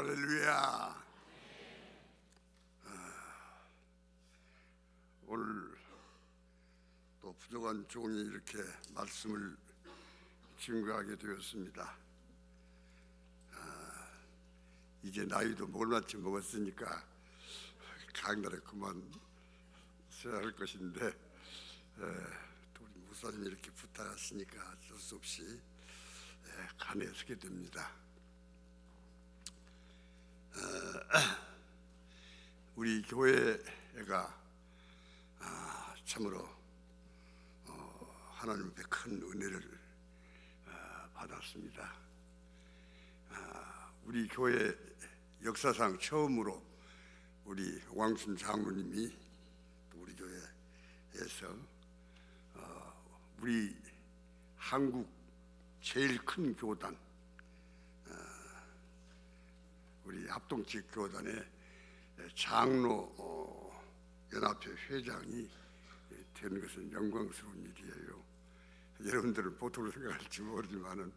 할렐루야. 오늘 또 부족한 종이 이렇게 말씀을 증거하게 되었습니다. 이제 나이도 얼마쯤 먹었으니까 강단에 그만 써야 할 것인데 우리 목사님이 이렇게 부탁하시니까 어쩔 수 없이 간에 서게 됩니다. 우리 교회가 참으로 하나님 앞에 큰 은혜를 받았습니다. 우리 교회 역사상 처음으로 우리 왕순 장로님이 우리 교회에서 우리 한국 제일 큰 교단, 우리 합동직 교단의 장로 연합회 회장이 되는 것은 영광스러운 일이에요. 여러분들은 보통으로 생각할지 모르지만은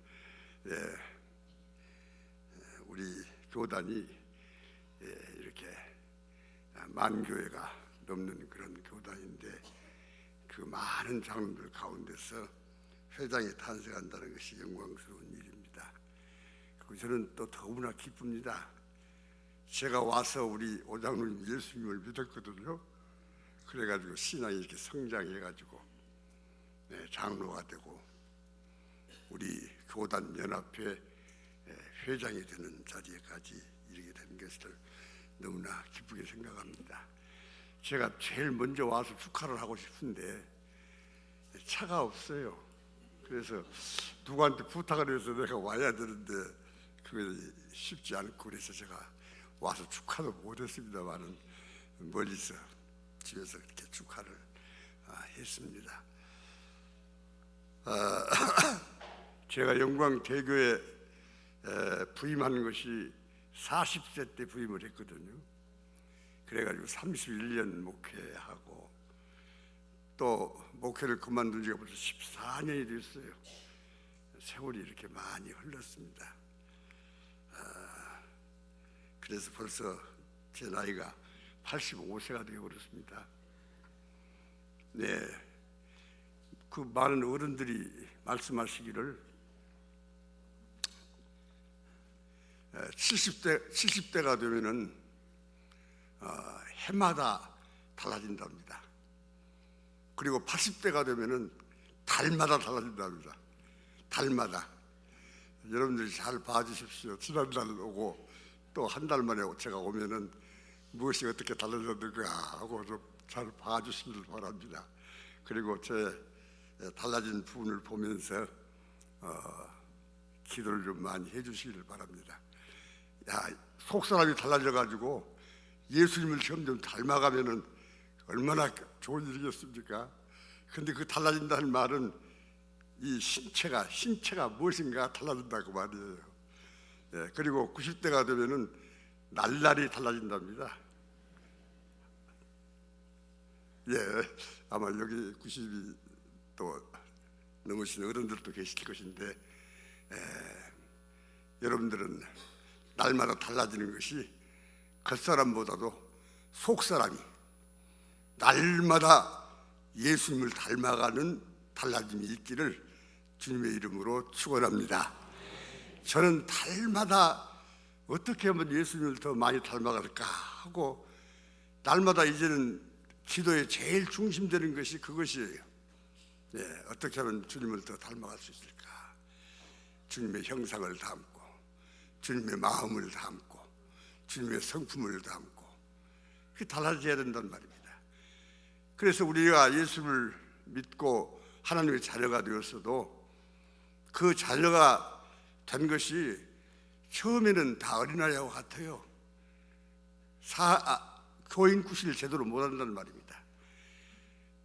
우리 교단이 이렇게 만교회가 넘는 그런 교단인데 그 많은 장로들 가운데서 회장이 탄생한다는 것이 영광스러운 일입니다. 그리고 저는 또 더구나 기쁩니다. 제가 와서 우리 오장로님 예수님을 믿었거든요. 그래가지고 신앙이 이렇게 성장해가지고 장로가 되고 우리 교단 연합회 회장이 되는 자리에까지 이르게 된 것을 너무나 기쁘게 생각합니다. 제가 제일 먼저 와서 축하를 하고 싶은데 차가 없어요. 그래서 누구한테 부탁을 해서 내가 와야 되는데 그게 쉽지 않고 그래서 제가 와서 축하도 못했습니다만은 멀리서 집에서 이렇게 축하를 했습니다. 제가 영광대교에 부임하는 것이 40세 때 부임을 했거든요. 그래가지고 31년 목회하고 또 목회를 그만둔 지가 벌써 14년이 됐어요. 세월이 이렇게 많이 흘렀습니다. 그래서 벌써 제 나이가 85세가 되어버렸습니다. 그 많은 어른들이 말씀하시기를 70대가 되면은 해마다 달라진답니다. 그리고 80대가 되면은 달마다 달라진답니다. 달마다. 여러분들이 잘 봐주십시오. 지난달 오고 또 한 달 만에 제가 오면은 무엇이 어떻게 달라졌는가 하고 좀 잘 봐주시길 바랍니다. 그리고 제 달라진 부분을 보면서 기도를 좀 많이 해주시길 바랍니다. 속사람이 달라져가지고 예수님을 점점 닮아가면은 얼마나 좋은 일이겠습니까? 근데 그 달라진다는 말은 이 신체가 무엇인가 달라진다고 말이에요. 그리고 90대가 되면은 날라리 달라진답니다. 아마 여기 90이 또 넘으신 어른들도 계실 것인데 여러분들은 날마다 달라지는 것이 겉사람보다도 속사람이 날마다 예수님을 닮아가는 달라짐이 있기를 주님의 이름으로 축원합니다. 저는 달마다 어떻게 하면 예수님을 더 많이 닮아갈까 하고 날마다 이제는 기도의 제일 중심되는 것이 그것이에요. 어떻게 하면 주님을 더 닮아갈 수 있을까? 주님의 형상을 담고 주님의 마음을 담고 주님의 성품을 담고 그게 달라져야 된다는 말입니다. 그래서 우리가 예수를 믿고 하나님의 자녀가 되었어도 그 자녀가 된 것이 처음에는 다 어린아이하고 같아요. 교인구실을 제대로 못한다는 말입니다.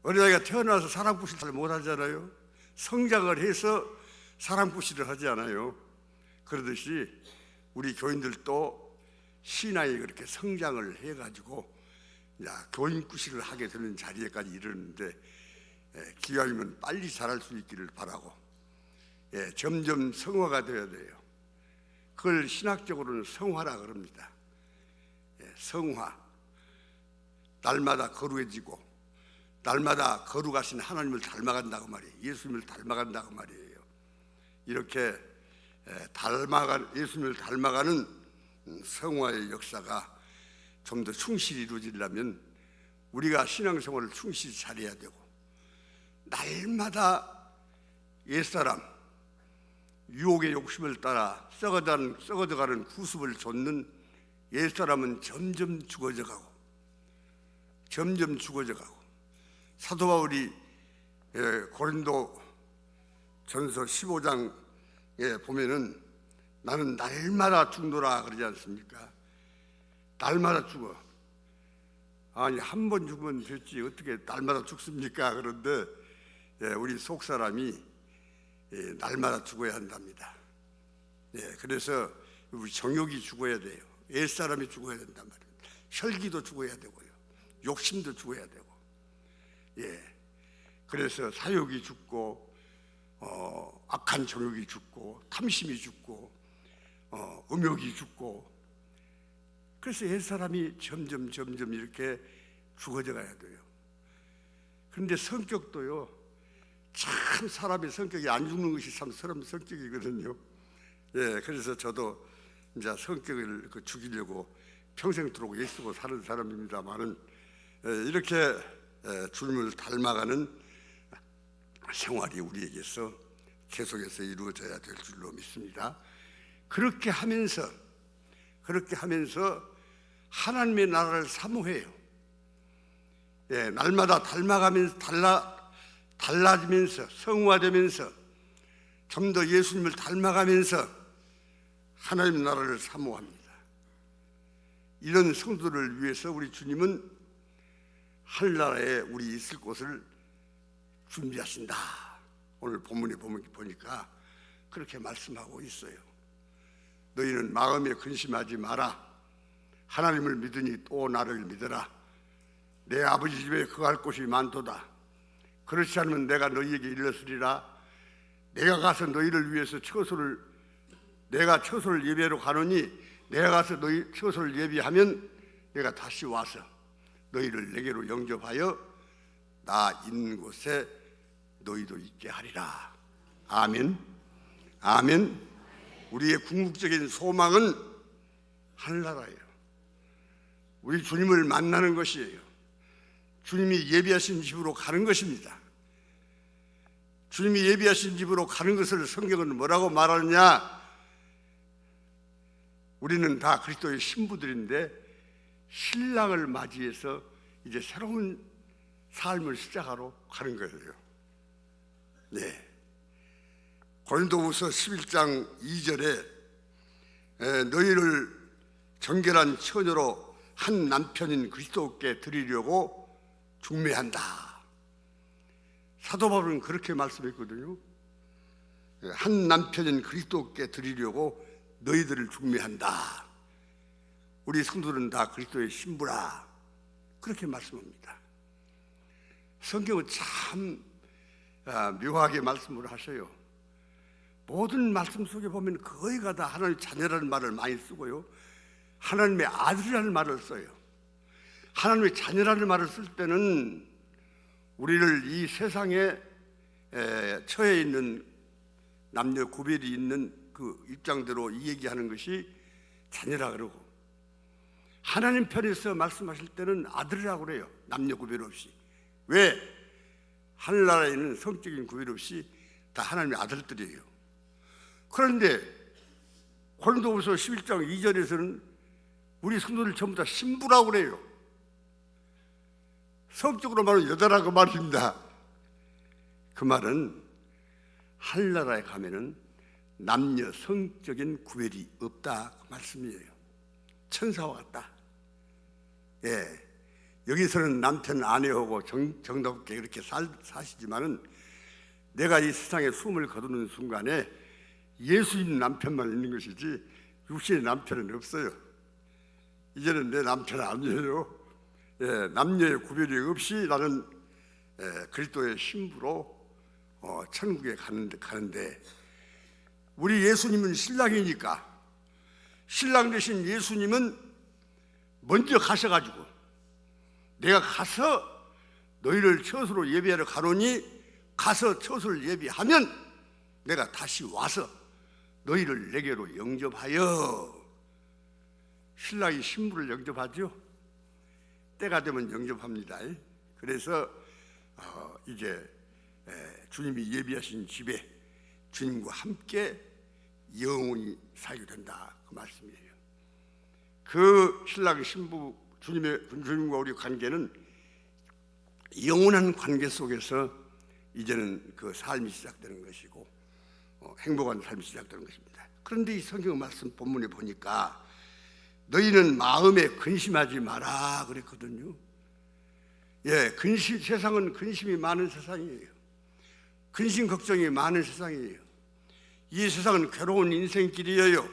어린아이가 태어나서 사랑구실 잘 못하잖아요. 성장을 해서 사랑구실을 하지 않아요. 그러듯이 우리 교인들도 신앙이 그렇게 성장을 해가지고 교인구실을 하게 되는 자리에까지 이르는데 기왕이면 빨리 자랄 수 있기를 바라고 점점 성화가 되어야 돼요. 그걸 신학적으로는 성화라 그럽니다. 성화. 날마다 거룩해지고 날마다 거룩하신 하나님을 닮아간다고 말이에요. 예수님을 닮아간다고 말이에요. 이렇게 예수님을 닮아가는 성화의 역사가 좀 더 충실히 이루어지려면 우리가 신앙생활을 충실히 잘해야 되고, 날마다 옛사람 유혹의 욕심을 따라 썩어져가는 구습을 좇는 옛사람은 점점 죽어져가고 사도 바울이 고린도 전서 15장에 보면은 나는 날마다 죽노라 그러지 않습니까? 날마다 죽어. 아니, 한 번 죽으면 됐지 어떻게 날마다 죽습니까? 그런데 우리 속사람이 날마다 죽어야 한답니다. 그래서 우리 정욕이 죽어야 돼요. 옛사람이 죽어야 된단 말입니다. 혈기도 죽어야 되고요, 욕심도 죽어야 되고. 그래서 사욕이 죽고 악한 정욕이 죽고 탐심이 죽고 음욕이 죽고, 그래서 옛사람이 점점 이렇게 죽어져 가야 돼요. 그런데 성격도요, 참 사람의 성격이 안 죽는 것이 참 사람 성격이거든요. 그래서 저도 이제 성격을 죽이려고 평생토록 애쓰고 사는 사람입니다만은, 이렇게 주님을 닮아가는 생활이 우리에게서 계속해서 이루어져야 될 줄로 믿습니다. 그렇게 하면서 하나님의 나라를 사모해요. 날마다 닮아가면서 달라지면서 성화되면서 좀 더 예수님을 닮아가면서 하나님 나라를 사모합니다. 이런 성도를 위해서 우리 주님은 하늘나라에 우리 있을 곳을 준비하신다. 오늘 본문에 보니까 그렇게 말씀하고 있어요. 너희는 마음에 근심하지 마라. 하나님을 믿으니 또 나를 믿어라. 내 아버지 집에 거할 곳이 많도다. 그렇지 않으면 내가 너희에게 일렀으리라. 내가 가서 너희를 위해서 내가 처소를 예비하러 가노니 내가 가서 너희 처소를 예비하면 내가 다시 와서 너희를 내게로 영접하여 나 있는 곳에 너희도 있게 하리라. 아멘. 아멘. 우리의 궁극적인 소망은 하늘나라예요. 우리 주님을 만나는 것이에요. 주님이 예비하신 집으로 가는 것입니다. 주님이 예비하신 집으로 가는 것을 성경은 뭐라고 말하느냐? 우리는 다 그리스도의 신부들인데 신랑을 맞이해서 이제 새로운 삶을 시작하러 가는 거예요. 고린도후서 11장 2절에 너희를 정결한 처녀로 한 남편인 그리스도께 드리려고 중매한다. 사도 바울은 그렇게 말씀했거든요. 한 남편인 그리스도께 드리려고 너희들을 중매한다. 우리 성도들은 다 그리스도의 신부라. 그렇게 말씀합니다. 성경은 참 묘하게 말씀을 하셔요. 모든 말씀 속에 보면 거의가 다 하나님의 자녀라는 말을 많이 쓰고요, 하나님의 아들이라는 말을 써요. 하나님의 자녀라는 말을 쓸 때는 우리를 이 세상에 처해 있는 남녀 구별이 있는 그 입장대로 이 얘기하는 것이 자녀라 그러고, 하나님 편에서 말씀하실 때는 아들이라고 그래요. 남녀 구별 없이. 왜? 하늘나라에는 성적인 구별 없이 다 하나님의 아들들이에요. 그런데 고린도후서 11장 2절에서는 우리 성도들 전부 다 신부라고 그래요. 성적으로 말하면 여자라고 말입니다. 그 말은 하늘나라에 가면은 남녀 성적인 구별이 없다 그 말씀이에요. 천사와 같다. 여기서는 남편 아내하고 정답게 그렇게 사시지만은 내가 이 세상에 숨을 거두는 순간에 예수님 남편만 있는 것이지 육신의 남편은 없어요. 이제는 내 남편 아니에요. 남녀의 구별이 없이 나는 그리스도의 신부로 천국에 가는데 우리 예수님은 신랑이니까 신랑 되신 예수님은 먼저 가셔가지고 내가 가서 너희를 처소로 예비하러 가노니 가서 처소를 예비하면 내가 다시 와서 너희를 내게로 영접하여. 신랑이 신부를 영접하죠. 때가 되면 영접합니다. 그래서 이제 주님이 예비하신 집에 주님과 함께 영원히 살게 된다, 그 말씀이에요. 그 신랑 신부 주님과 우리 관계는 영원한 관계 속에서 이제는 그 삶이 시작되는 것이고 행복한 삶이 시작되는 것입니다. 그런데 이 성경 말씀 본문에 보니까 너희는 마음에 근심하지 마라 그랬거든요. 세상은 근심이 많은 세상이에요. 근심 걱정이 많은 세상이에요. 이 세상은 괴로운 인생길이에요.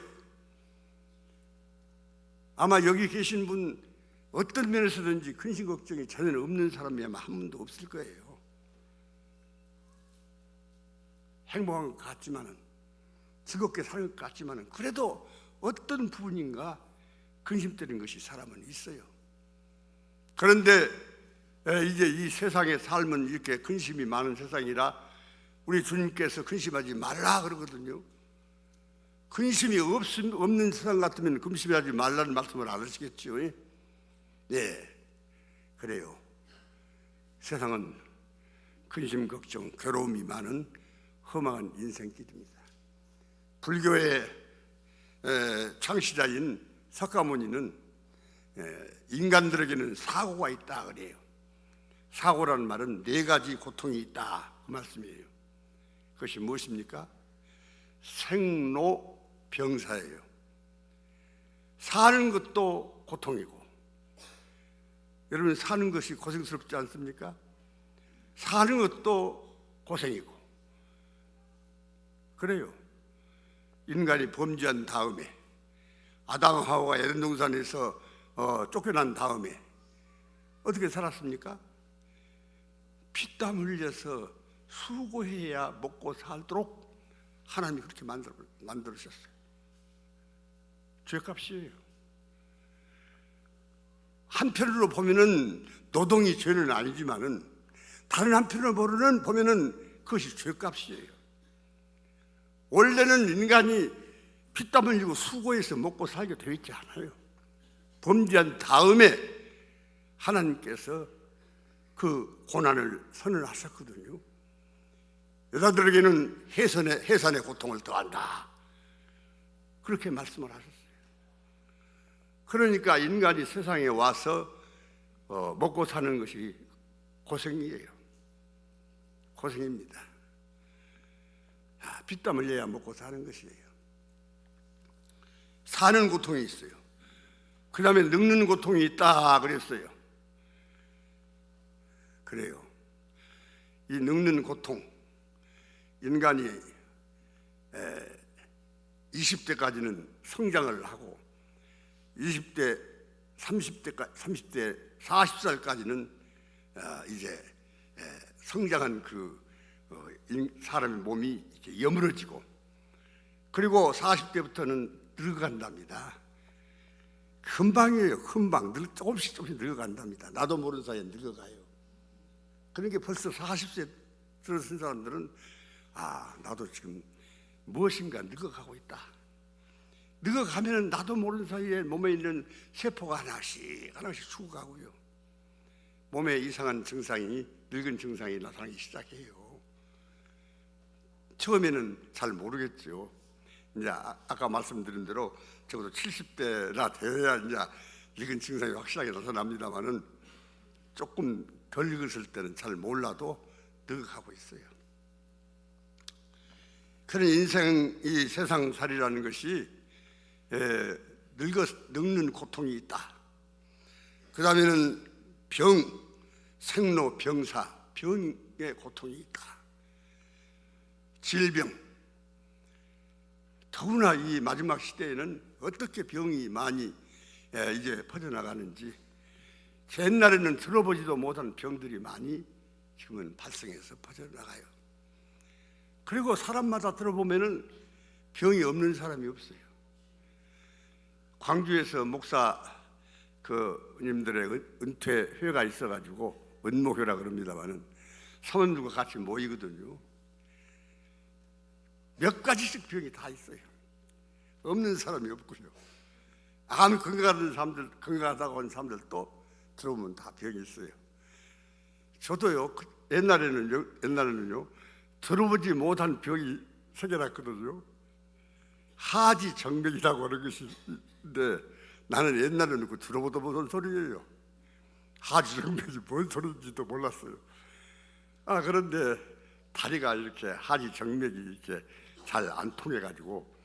아마 여기 계신 분 어떤 면에서든지 근심 걱정이 전혀 없는 사람이 아마 한 분도 없을 거예요. 행복한 것 같지만은, 즐겁게 사는 것 같지만은, 그래도 어떤 부분인가 근심되는 것이 사람은 있어요. 그런데 이제 이 세상의 삶은 이렇게 근심이 많은 세상이라 우리 주님께서 근심하지 말라 그러거든요. 근심이 없는 세상 같으면 근심하지 말라는 말씀을 안 하시겠죠. 그래요. 세상은 근심, 걱정, 괴로움이 많은 험한 인생길입니다. 불교의 창시자인 석가모니는 인간들에게는 사고가 있다 그래요. 사고라는 말은 4가지 고통이 있다, 그 말씀이에요. 그것이 무엇입니까? 생로병사예요. 사는 것도 고통이고, 여러분 사는 것이 고생스럽지 않습니까? 사는 것도 고생이고. 그래요. 인간이 범죄한 다음에 아담 하와가 에덴 동산에서 쫓겨난 다음에 어떻게 살았습니까? 피땀 흘려서 수고해야 먹고 살도록 하나님이 그렇게 만들으셨어요. 죄값이에요. 한편으로 보면은 노동이 죄는 아니지만은 다른 한편으로 보면은 그것이 죄값이에요. 원래는 인간이 피땀 흘리고 수고해서 먹고 살게 되어 있지 않아요. 범죄한 다음에 하나님께서 그 고난을 선언하셨거든요. 여자들에게는 해산의 고통을 더한다, 그렇게 말씀을 하셨어요. 그러니까 인간이 세상에 와서 먹고 사는 것이 고생이에요. 고생입니다. 피땀 흘려야 먹고 사는 것이에요. 사는 고통이 있어요. 그 다음에 늙는 고통이 있다 그랬어요. 그래요. 이 늙는 고통, 인간이 20대까지는 성장을 하고 20대, 30대, 40살까지는 이제 성장한 사람의 몸이 이렇게 여물어지고, 그리고 40대부터는 늙어간답니다. 금방이에요. 금방 조금씩 늙어간답니다. 나도 모르는 사이에 늙어가요. 그러니까 벌써 40세 들어선 사람들은 나도 지금 무엇인가 늙어가고 있다. 늙어가면 나도 모르는 사이에 몸에 있는 세포가 하나씩 죽어가고요. 몸에 이상한 증상이, 늙은 증상이 나타나기 시작해요. 처음에는 잘 모르겠죠. 이제 아까 말씀드린 대로 적어도 70대나 되어야 이제 늙은 증상이 확실하게 나타납니다만은 조금 덜 늙었을 때는 잘 몰라도 늙어가고 있어요. 그런 인생, 이 세상살이라는 것이 늙는 고통이 있다. 그 다음에는 생로, 병사, 병의 고통이 있다. 질병. 더구나 이 마지막 시대에는 어떻게 병이 많이 이제 퍼져나가는지, 옛날에는 들어보지도 못한 병들이 많이 지금은 발생해서 퍼져나가요. 그리고 사람마다 들어보면은 병이 없는 사람이 없어요. 광주에서 목사 그님들의 은퇴 회가 있어가지고 은모회라 그럽니다만은 사모님들과 같이 모이거든요. 몇 가지씩 병이 다 있어요. 없는 사람이 없고요. 아무 건강한 사람들, 건강하다고 하는 사람들도 들어오면 다 병이 있어요. 저도요, 옛날에는요, 들어보지 못한 병이 생겨났거든요. 하지정맥이라고 하는 것이 있는데, 나는 옛날에는 그 들어보도 못한 소리예요. 하지정맥이 뭔 소리인지도 몰랐어요. 그런데 다리가 이렇게 하지정맥이 이렇게 잘 안 통해가지고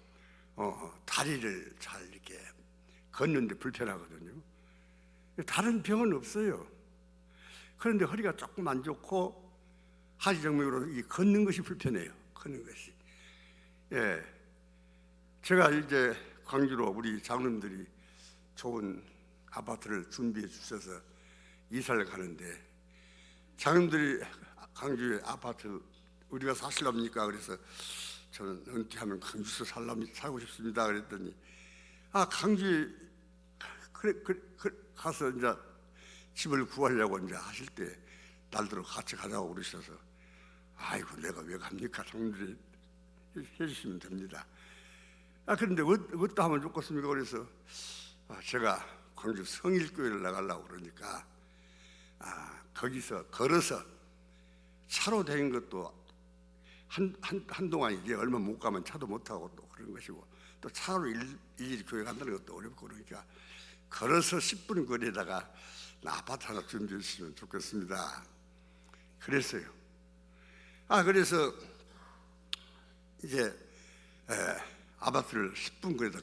다리를 잘 이렇게 걷는데 불편하거든요. 다른 병은 없어요. 그런데 허리가 조금 안 좋고 하지정맥으로 이 걷는 것이 불편해요. 걷는 것이. 예, 제가 이제 광주로 우리 장로님들이 좋은 아파트를 준비해 주셔서 이사를 가는데, 장로님들이 광주에 아파트 우리가 사실랍니까? 그래서 저는 은퇴하면 광주에서 살고 싶습니다. 그랬더니 광주에 가서 이제 집을 구하려고 이제 하실 때 날들어 같이 가자고 그러셔서, 아이고 내가 왜 갑니까? 장로님들이 해주시면 됩니다. 그런데 어떠 하면 좋겠습니까? 그래서 제가 광주 성일교회를 나가려고 그러니까 거기서 걸어서 차로 다닌 것도 한동안이지, 얼마 못 가면 차도 못 타고 또 그런 것이고, 또 차로 일일이 교회 간다는 것도 어렵고, 그러니까 걸어서 10분 거리에다가 아파트 하나 준비해 주시면 좋겠습니다. 그랬어요. 그래서 이제 아파트를 10분 거리에다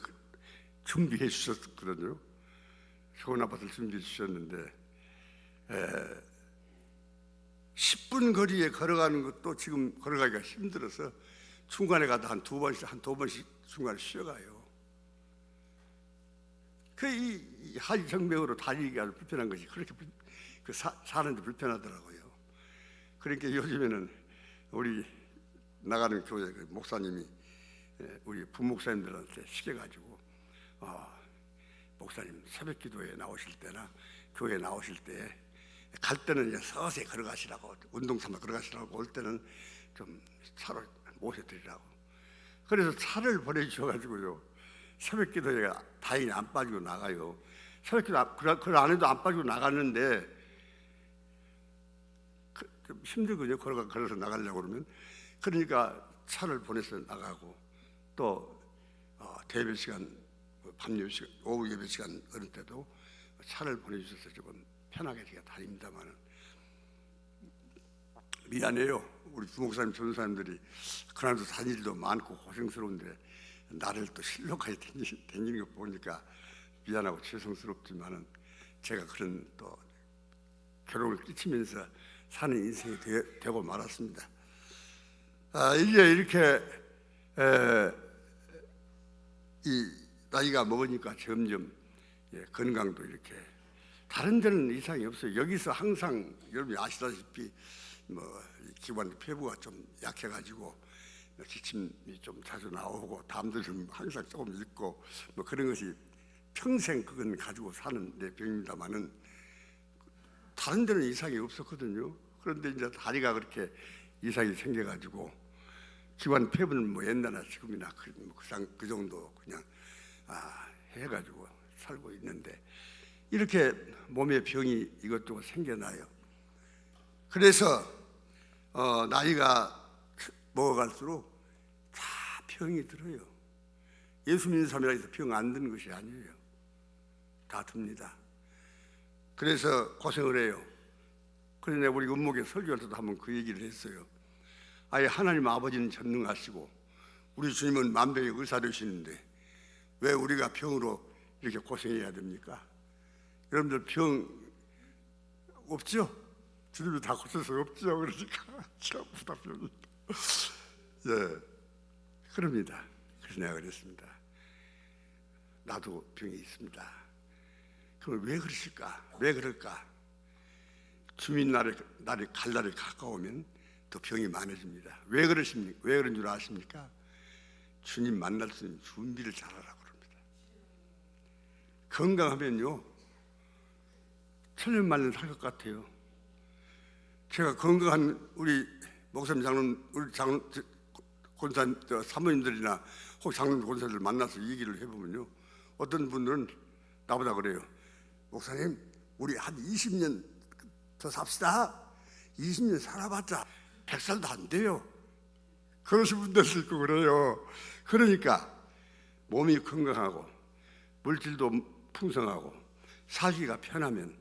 준비해 주셨거든요. 좋은 아파트를 준비해 주셨는데 10분 거리에 걸어가는 것도 지금 걸어가기가 힘들어서 중간에 가다 한 두 번씩 중간에 쉬어가요. 이 하지정맥으로 다리가 불편한 것이 그렇게 사는데 불편하더라고요. 그러니까 요즘에는 우리 나가는 교회 목사님이 우리 부목사님들한테 시켜가지고 목사님 새벽 기도에 나오실 때나 교회에 나오실 때 갈 때는 이제 서서히 걸어가시라고, 운동 삼아 걸어가시라고, 올 때는 좀 차로 모셔드리라고. 그래서 차를 보내주셔가지고요, 새벽 기도에 다행히 안 빠지고 나가요. 새벽 기도 그 안에도 안 빠지고 나갔는데 좀 힘들거든요. 걸어서 나가려고 그러면. 그러니까 차를 보내서 나가고, 또 대예배 시간, 밤 예배 시간, 오후 예배 시간 어느 때도 차를 보내주셔서 조금 편하게 제가 다닙니다만은, 미안해요. 우리 부목사님, 전도사님들이 그날도 다닐일도 많고 고생스러운데 나를 또 실로까지 다니는 거 보니까 미안하고 죄송스럽지만은, 제가 그런 또 괴로움을 끼치면서 사는 인생이 되고 말았습니다. 이제 이렇게 이 나이가 먹으니까 점점 건강도 이렇게, 다른 데는 이상이 없어요. 여기서 항상 여러분이 아시다시피 기관 폐부가 좀 약해가지고 기침이 좀 자주 나오고 담도 좀 항상 조금 있고 그런 것이 평생 그건 가지고 사는 내 병입니다만은, 다른 데는 이상이 없었거든요. 그런데 이제 다리가 그렇게 이상이 생겨가지고 기관 폐부는 옛날나 지금이나 그 정도 그냥 해가지고 살고 있는데, 이렇게 몸에 병이 이것저것 생겨나요. 그래서 나이가 먹어갈수록 다 병이 들어요. 예수 믿는 사람이라 해서 병 안 드는 것이 아니에요. 다 듭니다. 그래서 고생을 해요. 그런데 우리 은목의 설교할 때도 한번 그 얘기를 했어요. 아예 하나님 아버지는 전능하시고 우리 주님은 만병의 의사 되시는데 왜 우리가 병으로 이렇게 고생해야 됩니까? 여러분들 병 없죠? 주님이 다 고쳐서 없죠? 그러니까 전부 다 병이. 그럽니다. 그래서 내가 그랬습니다. 나도 병이 있습니다. 그럼 왜 그러실까? 왜 그럴까? 주민 날이 갈 날이 가까우면 더 병이 많아집니다. 왜 그러십니까? 왜 그런 줄 아십니까? 주님 만날 수 있는 준비를 잘하라고 그럽니다. 건강하면요 천년만년 살 것 같아요. 제가 건강한 우리 목사님 장로님, 우리 권사 사모님들이나 혹 장로님 권사들 만나서 얘기를 해보면요, 어떤 분들은 나보다 그래요. 목사님, 우리 한 20년 더 삽시다. 20년 살아봤자 100살도 안 돼요. 그러신 분들도 있고 그래요. 그러니까 몸이 건강하고 물질도 풍성하고 살기가 편하면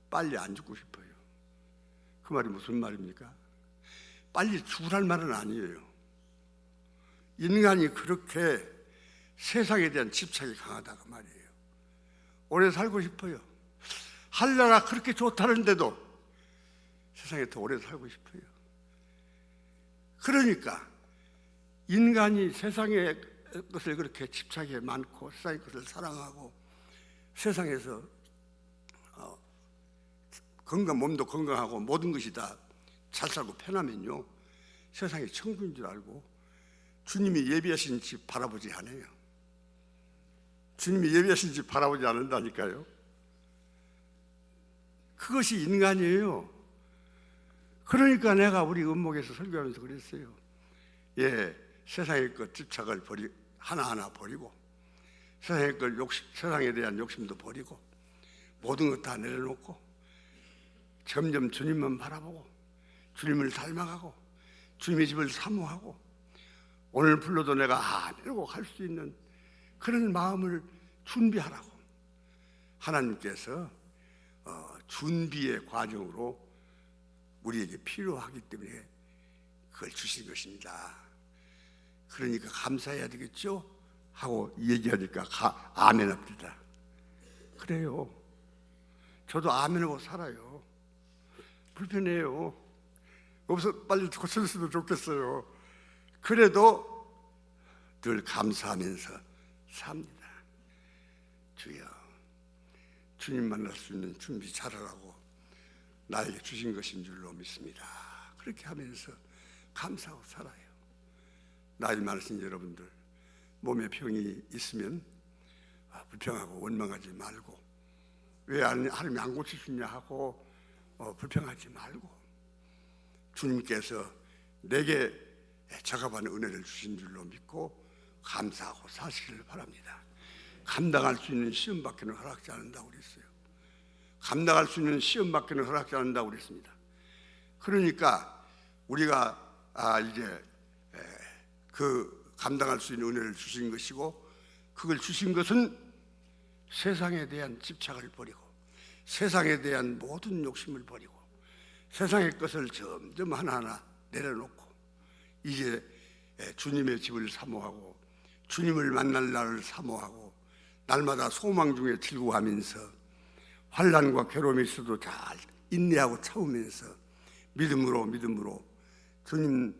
빨리 안 죽고 싶어요. 그 말이 무슨 말입니까? 빨리 죽으란 말은 아니에요. 인간이 그렇게 세상에 대한 집착이 강하다고 말이에요. 오래 살고 싶어요. 하늘나라 그렇게 좋다는데도 세상에 더 오래 살고 싶어요. 그러니까 인간이 세상의 것을 그렇게 집착이 많고 세상의 것을 사랑하고 세상에서 몸도 건강하고 모든 것이 다 잘 살고 편하면요, 세상이 천국인 줄 알고 주님이 예비하신 집 바라보지 않아요. 주님이 예비하신 집 바라보지 않는다니까요. 그것이 인간이에요. 그러니까 내가 우리 은목에서 설교하면서 그랬어요. 세상의 것 집착을 하나하나 버리고 세상의 것 세상에 대한 욕심도 버리고 모든 것 다 내려놓고 점점 주님만 바라보고 주님을 닮아가고 주님의 집을 사모하고 오늘 불러도 내가 아멘이라고 할 수 있는 그런 마음을 준비하라고 하나님께서 준비의 과정으로 우리에게 필요하기 때문에 그걸 주신 것입니다. 그러니까 감사해야 되겠죠? 하고 얘기하니까 아멘 합니다. 그래요. 저도 아멘하고 살아요. 불편해요. 없어 빨리 고쳐졌으면 좋겠어요. 그래도 늘 감사하면서 삽니다. 주여, 주님 만날 수 있는 준비 잘하라고 나에게 주신 것인 줄로 믿습니다. 그렇게 하면서 감사하고 살아요. 나이 많으신 여러분들, 몸에 병이 있으면 불평하고 원망하지 말고 왜 하나님이 안 고치시냐 하고 불평하지 말고 주님께서 내게 적합한 은혜를 주신 줄로 믿고 감사하고 사시기를 바랍니다. 감당할 수 있는 시험밖에는 허락지 않는다고 그랬어요. 감당할 수 있는 시험밖에는 허락지 않는다고 그랬습니다. 그러니까 우리가 이제 그 감당할 수 있는 은혜를 주신 것이고 그걸 주신 것은 세상에 대한 집착을 버리고 세상에 대한 모든 욕심을 버리고 세상의 것을 점점 하나하나 내려놓고 이제 주님의 집을 사모하고 주님을 만날 날을 사모하고 날마다 소망 중에 즐거워하면서 환난과 괴로움이 있어도 잘 인내하고 참으면서 믿음으로 주님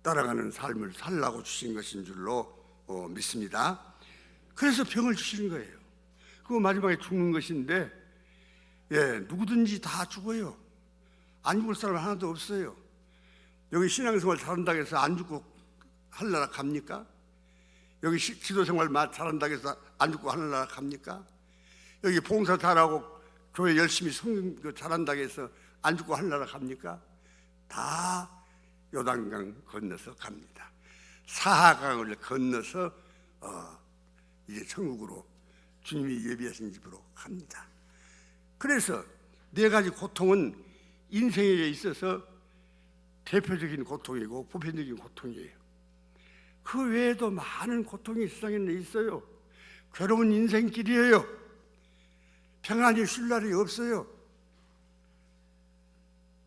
따라가는 삶을 살라고 주신 것인 줄로 믿습니다. 그래서 병을 주시는 거예요. 그거 마지막에 죽는 것인데 누구든지 다 죽어요. 안 죽을 사람 하나도 없어요. 여기 신앙생활 잘한다고 해서 안 죽고 하늘나라 갑니까? 여기 기도생활 잘한다고 해서 안 죽고 하늘나라 갑니까? 여기 봉사 잘하고 교회 열심히 성경 잘한다고 해서 안 죽고 하늘나라 갑니까? 다 요단강 건너서 갑니다. 사하강을 건너서 이제 천국으로 주님이 예비하신 집으로 갑니다. 그래서 네 가지 고통은 인생에 있어서 대표적인 고통이고 보편적인 고통이에요. 그 외에도 많은 고통이 세상에 있어요. 괴로운 인생길이에요. 평안히 쉴 날이 없어요.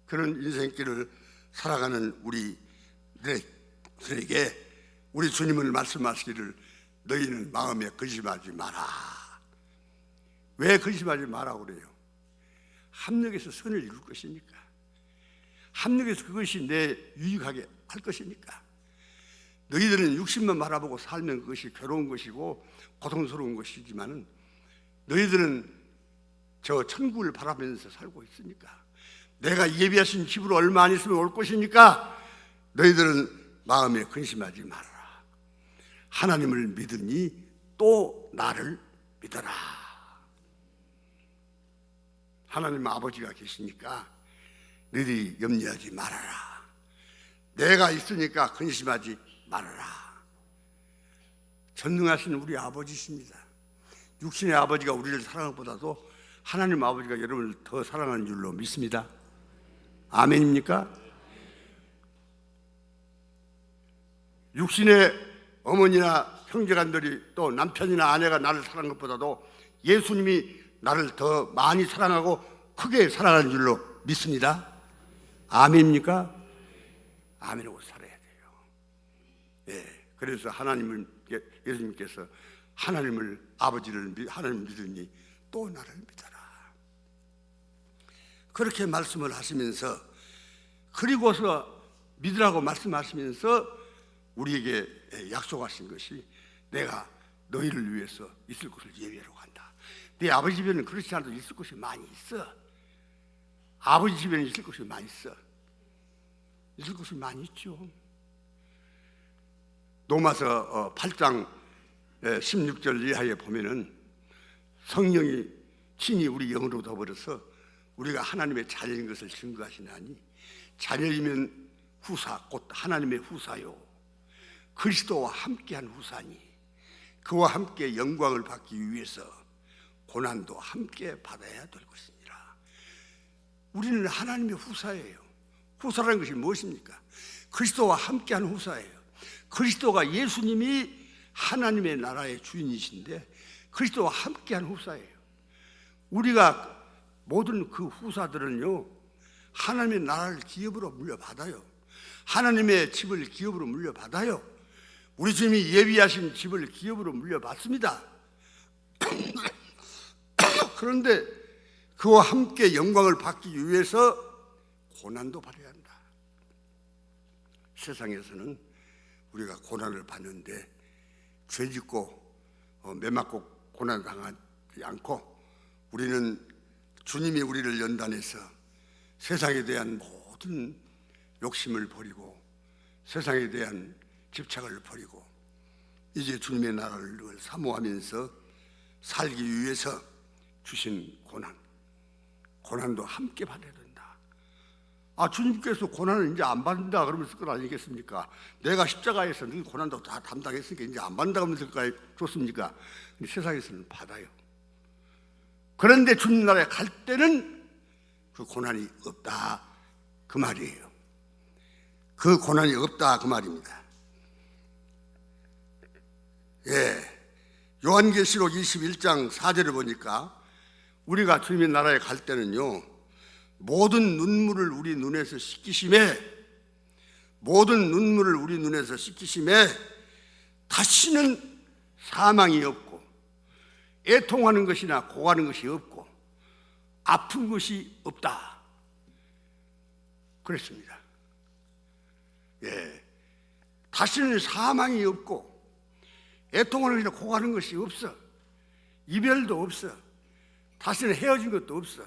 그런 인생길을 살아가는 우리들에게 우리 주님은 말씀하시기를 너희는 마음에 근심하지 마라. 왜 근심하지 마라고 그래요? 합력해서 선을 이룰 것이니까. 합력해서 그것이 내 유익하게 할 것이니까. 너희들은 육신만 바라보고 살면 그것이 괴로운 것이고 고통스러운 것이지만은 너희들은 저 천국을 바라보면서 살고 있으니까 내가 예비하신 집으로 얼마 안 있으면 올 것이니까 너희들은 마음에 근심하지 말아라. 하나님을 믿으니 또 나를 믿어라. 하나님 아버지가 계시니까 너희들이 염려하지 말아라. 내가 있으니까 근심하지 말아라. 전능하신 우리 아버지십니다. 육신의 아버지가 우리를 사랑한 것보다도 하나님 아버지가 여러분을 더 사랑하는 줄로 믿습니다. 아멘입니까? 육신의 어머니나 형제간들이 또 남편이나 아내가 나를 사랑한 것보다도 예수님이 나를 더 많이 사랑하고 크게 사랑하는 줄로 믿습니다. 아멘입니까? 아멘하고 살아야 돼요. 예, 그래서 예수님께서 하나님을 아버지를 하나님 믿으니 또 나를 믿어라. 그렇게 말씀을 하시면서, 그리고서 믿으라고 말씀하시면서 우리에게 약속하신 것이, 내가 너희를 위해서 있을 곳을 예비하러 간다. 네 아버지 집에는 그렇지 않아도 있을 곳이 많이 있어. 아버지 집에는 있을 곳이 많이 있어. 있을 곳이 많이 있죠. 로마서 8장 16절 이하에 보면은 성령이 친히 우리 영으로 더불어서 우리가 하나님의 자녀인 것을 증거하시나니, 자녀이면 후사 곧 하나님의 후사요 그리스도와 함께한 후사니 그와 함께 영광을 받기 위해서 고난도 함께 받아야 될 것이니라. 우리는 하나님의 후사예요. 후사라는 것이 무엇입니까? 그리스도와 함께한 후사예요. 그리스도가, 예수님이 하나님의 나라의 주인이신데 그리스도와 함께한 후사예요. 우리가 모든 그 후사들은요, 하나님의 나라를 기업으로 물려받아요. 하나님의 집을 기업으로 물려받아요. 우리 주님이 예비하신 집을 기업으로 물려받습니다. 그런데 그와 함께 영광을 받기 위해서 고난도 받아야 한다. 세상에서는 우리가 고난을 받는데 죄짓고 매맞고 고난당하지 않고, 우리는 주님이 우리를 연단해서 세상에 대한 모든 욕심을 버리고 세상에 대한 집착을 버리고 이제 주님의 나라를 사모하면서 살기 위해서 주신 고난도 함께 받아야 된다. 주님께서 고난을 이제 안 받는다 그러면 쓸 것 아니겠습니까? 내가 십자가에서 늘 고난도 다 담당했으니까 이제 안 받는다 그러면 쓸 거 좋습니까? 근데 세상에서는 받아요. 그런데 주님 나라에 갈 때는 그 고난이 없다 그 말이에요. 그 고난이 없다 그 말입니다. 예, 요한계시록 21장 4절을 보니까 우리가 주님의 나라에 갈 때는요, 모든 눈물을 우리 눈에서 씻기심에 다시는 사망이 없고 애통하는 것이나 고하는 것이 없고 아픈 것이 없다 그랬습니다. 예, 다시는 사망이 없고 애통하는 것이나 고하는 것이 없어. 이별도 없어. 다시는 헤어진 것도 없어.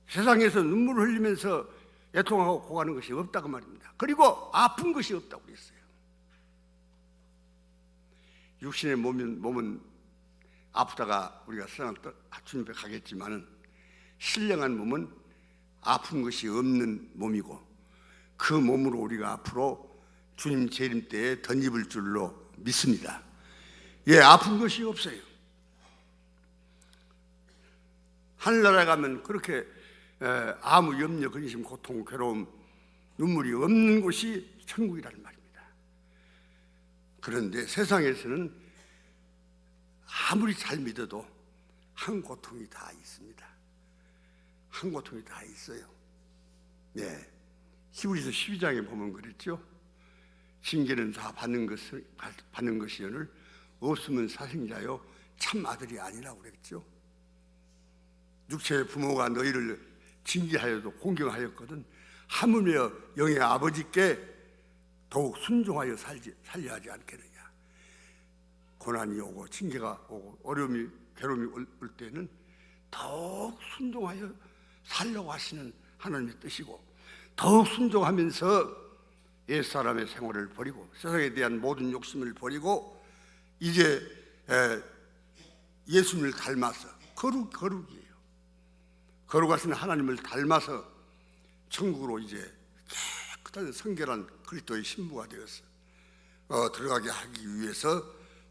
세상에서 눈물을 흘리면서 애통하고 고하는 것이 없다고 말입니다. 그리고 아픈 것이 없다고 그랬어요. 육신의 몸은 아프다가 우리가 세상 주님 앞에 가겠지만은, 신령한 몸은 아픈 것이 없는 몸이고 그 몸으로 우리가 앞으로 주님 재림 때에 덧입을 줄로 믿습니다. 예, 아픈 것이 없어요. 하늘나라에 가면 그렇게 아무 염려, 근심, 고통, 괴로움, 눈물이 없는 곳이 천국이라는 말입니다. 그런데 세상에서는 아무리 잘 믿어도 한 고통이 다 있습니다. 한 고통이 다 있어요. 네, 히브리서 12장에 보면 그랬죠. 징계는 다 받는 것이오늘 없으면 사생자요 참 아들이 아니라고 그랬죠. 육체의 부모가 너희를 징계하여도 공경하였거든 하물며 영의 아버지께 더욱 순종하여 살려 하지 않겠느냐. 고난이 오고 징계가 오고 어려움이 괴로움이 올 때는 더욱 순종하여 살려고 하시는 하나님의 뜻이고, 더욱 순종하면서 옛사람의 생활을 버리고 세상에 대한 모든 욕심을 버리고 이제 예수님을 닮아서 거룩이에요. 거룩하신 하나님을 닮아서 천국으로 이제 깨끗한 성결한 그리스도의 신부가 되어서 들어가게 하기 위해서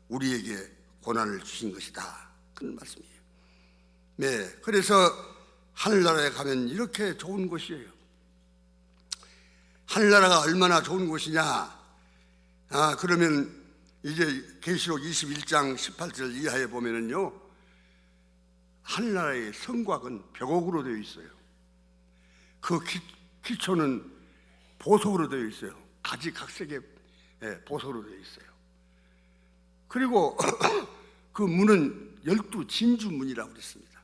우리에게 고난을 주신 것이다, 그런 말씀이에요. 네, 그래서 하늘나라에 가면 이렇게 좋은 곳이에요. 하늘나라가 얼마나 좋은 곳이냐? 그러면 이제 계시록 21장 18절 이하에 보면은요, 하늘나라의 성곽은 벽옥으로 되어 있어요. 그 기초는 보석으로 되어 있어요. 가지각색의 보석으로 되어 있어요. 그리고 그 문은 12 진주문이라고 그랬습니다.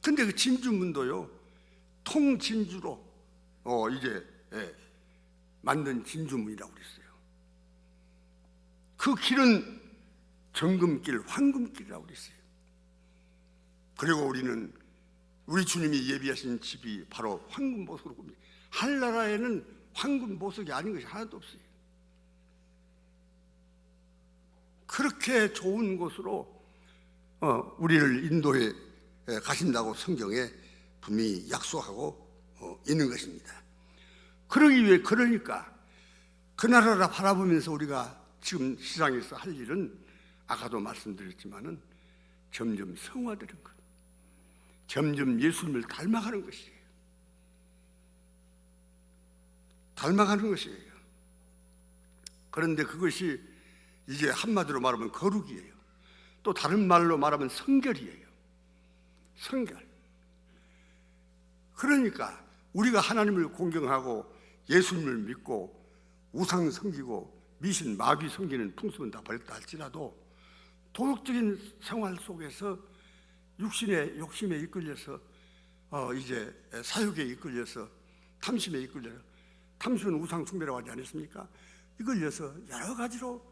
근데 그 진주문도요, 통진주로 이제 만든 진주문이라고 그랬어요. 그 길은 정금길, 황금길이라고 그랬어요. 그리고 우리 주님이 예비하신 집이 바로 황금보석으로 굽니다. 하늘나라에는 황금보석이 아닌 것이 하나도 없어요. 그렇게 좋은 곳으로 우리를 인도해 가신다고 성경에 분명히 약속하고 있는 것입니다. 그러니까 그 나라를 바라보면서 우리가 지금 세상에서 할 일은 아까도 말씀드렸지만은 점점 성화되는 것, 점점 예수님을 닮아가는 것이에요. 닮아가는 것이에요. 그런데 그것이 이제 한마디로 말하면 거룩이에요. 또 다른 말로 말하면 성결이에요. 성결. 그러니까 우리가 하나님을 공경하고 예수님을 믿고 우상 섬기고 미신 마귀 섬기는 풍습은 다 버렸다 할지라도 도덕적인 생활 속에서 육신의 욕심에 이끌려서 이제 사욕에 이끌려서 탐심에 이끌려서, 탐심은 우상 숭배라고 하지 않았습니까? 이끌려서 여러 가지로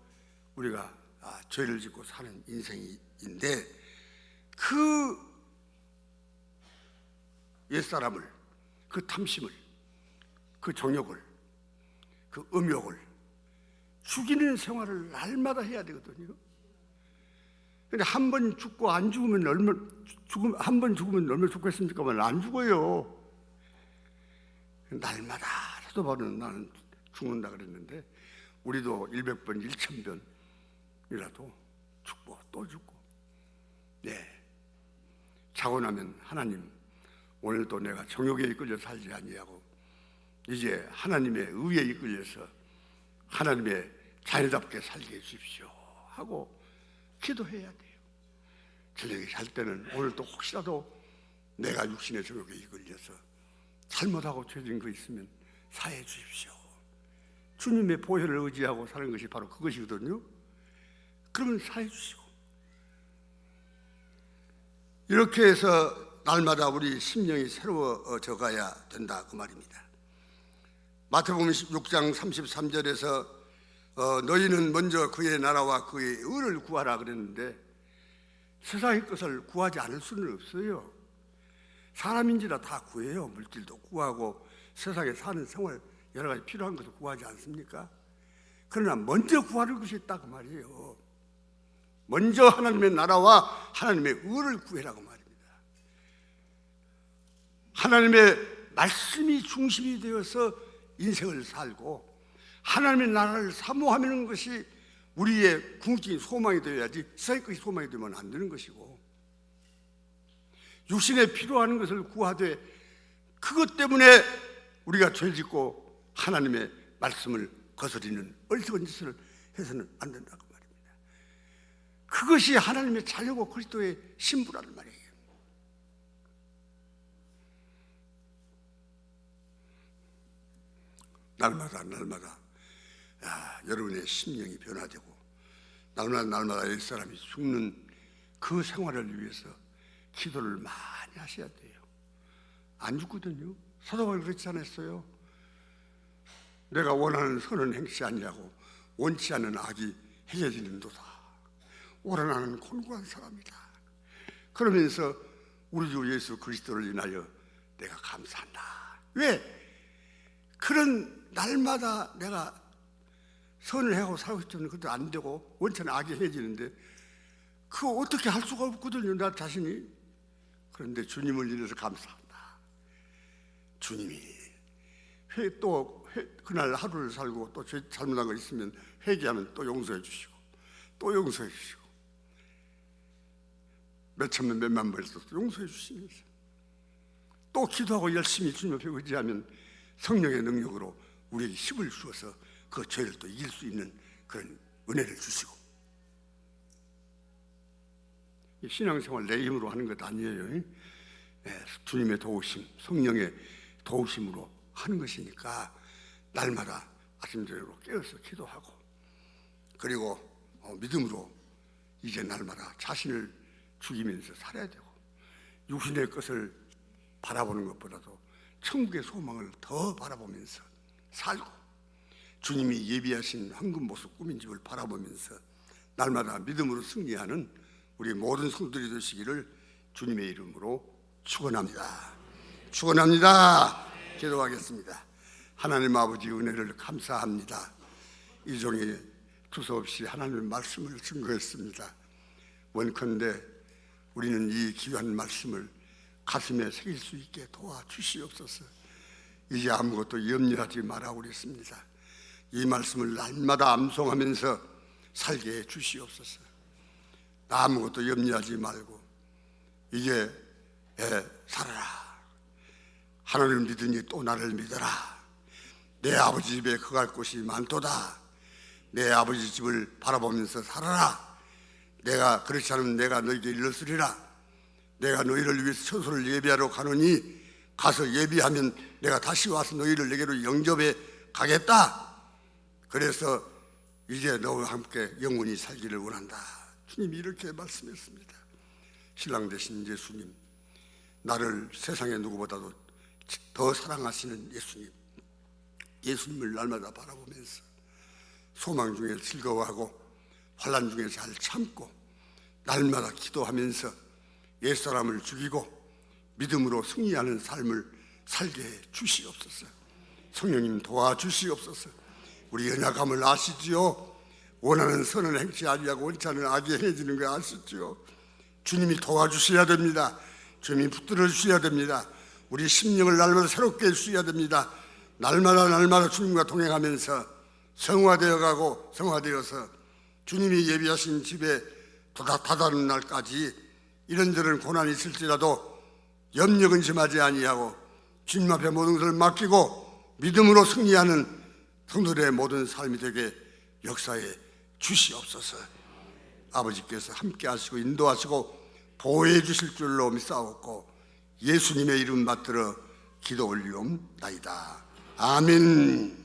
우리가 죄를 짓고 사는 인생인데, 그 옛사람을, 그 탐심을, 그 정욕을, 그 음욕을 죽이는 생활을 날마다 해야 되거든요. 근데 한 번 죽고 안 죽으면 한 번 죽으면 얼마나 죽겠습니까? 안 죽어요. 날마다 해도 바로 나는 죽는다 그랬는데, 우리도 100번 1000번이라도 죽고 또 죽고, 자고 나면 하나님, 오늘도 내가 정욕에 이끌려 살지 아니하고 이제 하나님의 의에 이끌려서 하나님의 자녀답게 살게 해주십시오 하고 기도해야 돼요. 저녁에 잘 때는 오늘도 혹시라도 내가 육신의 정욕에 이끌려서 잘못하고 죄진 거 있으면 사해 주십시오. 주님의 보혈을 의지하고 사는 것이 바로 그것이거든요. 그러면 사해 주시고, 이렇게 해서 날마다 우리 심령이 새로워져 가야 된다, 그 말입니다. 마태복음 16장 33절에서 너희는 먼저 그의 나라와 그의 의를 구하라 그랬는데, 세상의 것을 구하지 않을 수는 없어요. 사람인지라 다 구해요. 물질도 구하고 세상에 사는 생활 여러 가지 필요한 것을 구하지 않습니까? 그러나 먼저 구하는 것이 있다, 그 말이에요. 먼저 하나님의 나라와 하나님의 의를 구해라고 말입니다. 하나님의 말씀이 중심이 되어서 인생을 살고 하나님의 나라를 사모하는 것이 우리의 궁극적인 소망이 되어야지, 세상의 것이 소망이 되면 안 되는 것이고, 육신에 필요한 것을 구하되 그것 때문에 우리가 죄짓고 하나님의 말씀을 거스리는 어리석은 짓을 해서는 안 된다고 말입니다. 그것이 하나님의 자녀고 그리스도의 신부라는 말이에요. 날마다 여러분의 심령이 변화되고 날마다 옛사람이 죽는 그 생활을 위해서 기도를 많이 하셔야 돼요. 안 죽거든요. 사도 바울이 그렇지 않았어요? 내가 원하는 선은 행치 아니하고 원치 않는 악이 행해지는도다. 오라나는 곤고한 사람이다. 그러면서 우리 주 예수 그리스도를 인하여 내가 감사한다. 왜? 그런 날마다 내가 선을 하고 살고 싶으면 그것도 안 되고 원치 않는 악이 행해지는데, 그거 어떻게 할 수가 없거든요, 나 자신이. 그런데 주님을 인해서 감사한다. 주님이 그날 하루를 살고 또 죄 잘못한 거 있으면 회개하면 또 용서해 주시고 또 용서해 주시고 몇 천명 몇만 번 있어서 용서해 주시면서 또 기도하고 열심히 주님 앞에 의지하면 성령의 능력으로 우리에게 힘을 주어서 그 죄를 또 이길 수 있는 그런 은혜를 주시고. 신앙생활 내 힘으로 하는 것 아니에요. 주님의 도우심, 성령의 도우심으로 하는 것이니까 날마다 아침 저녁으로 깨어서 기도하고, 그리고 믿음으로 이제 날마다 자신을 죽이면서 살아야 되고, 육신의 것을 바라보는 것보다도 천국의 소망을 더 바라보면서 살고, 주님이 예비하신 황금 보석 꾸민 집을 바라보면서 날마다 믿음으로 승리하는 우리 모든 성도들이 되시기를 주님의 이름으로 축원합니다. 축원합니다. 기도하겠습니다. 하나님 아버지 은혜를 감사합니다. 이 종이 두서없이 하나님의 말씀을 증거했습니다. 원컨대 우리는 이 귀한 말씀을 가슴에 새길 수 있게 도와주시옵소서. 이제 아무것도 염려하지 말라고 그랬습니다. 이 말씀을 날마다 암송하면서 살게 해 주시옵소서. 아무것도 염려하지 말고 이제 살아라. 하나님을 믿으니 또 나를 믿어라. 내 아버지 집에 거할 곳이 많도다. 내 아버지 집을 바라보면서 살아라. 내가 그렇지 않으면 내가 너희에게 일러쓰리라. 내가 너희를 위해서 처소를 예비하러 가노니 가서 예비하면 내가 다시 와서 너희를 내게로 영접해 가겠다. 그래서 이제 너와 함께 영원히 살기를 원한다. 주님이 이렇게 말씀했습니다. 신랑 되신 예수님, 나를 세상의 누구보다도 더 사랑하시는 예수님, 예수님을 날마다 바라보면서 소망 중에 즐거워하고 환난 중에 잘 참고 날마다 기도하면서 옛사람을 죽이고 믿음으로 승리하는 삶을 살게 해 주시옵소서. 성령님 도와주시옵소서. 우리 연약함을 아시지요. 원하는 선은 행치 아니하고 원치 않은 악이 행해지는 거 아시지요. 주님이 도와주셔야 됩니다. 주님이 붙들어 주셔야 됩니다. 우리 심령을 날마다 새롭게 해주셔야 됩니다. 날마다 주님과 동행하면서 성화되어 가고 성화되어서 주님이 예비하신 집에 다다른 날까지 이런저런 고난이 있을지라도 염려 근심하지 아니하고 주님 앞에 모든 것을 맡기고 믿음으로 승리하는 성도들의 모든 삶이 되게 역사해 주시옵소서. 아버지께서 함께 하시고 인도하시고 보호해 주실 줄로 믿사옵고 예수님의 이름 받들어 기도 올리옵나이다. 아멘.